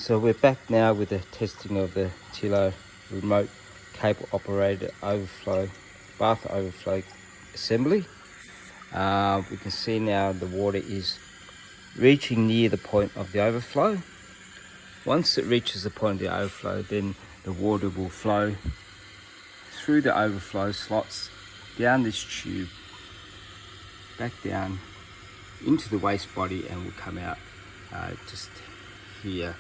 So we're back now with the testing of the Tilo remote cable operated overflow bath overflow assembly. We can see now the water is reaching near the point of the overflow. Once it reaches the point of the overflow, then the water will flow through the overflow slots down this tube, back down into the waste body, and will come out just here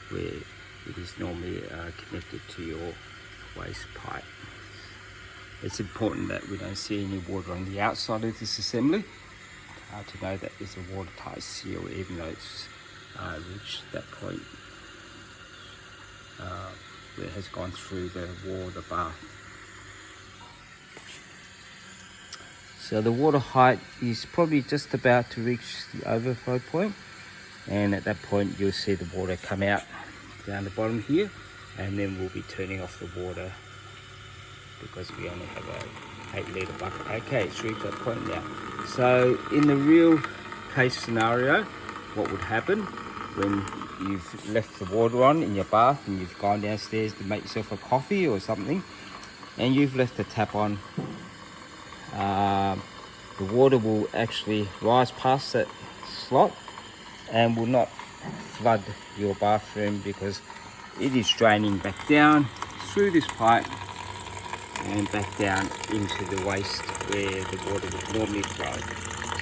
where it is normally connected to your waste pipe. It's important that we don't see any water on the outside of this assembly to know that it's a watertight seal, even though it's reached that point where it has gone through the wall of the bath. So the water height is probably just about to reach the overflow point, and at that point you'll see the water come out down the bottom here, and then we'll be turning off the water because we only have a 8 litre bucket. Okay, it's reached that point now. So in the real case scenario, what would happen when you've left the water on in your bath and you've gone downstairs to make yourself a coffee or something, and you've left the tap on, the water will actually rise past that slot and will not flood your bathroom because it is draining back down through this pipe and back down into the waste where the water would normally flow.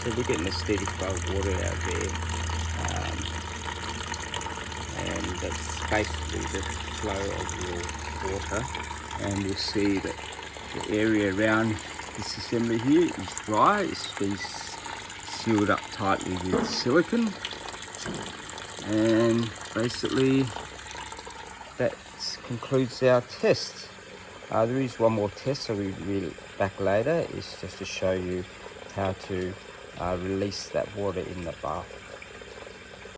So we're getting a steady flow of water out there, and that's basically the flow of your water. And you'll see that the area around this assembly here is dry. It's been sealed up tightly with silicone, and basically that concludes our test. There is one more test, so we'll be back later. It's just to show you how to release that water in the bath.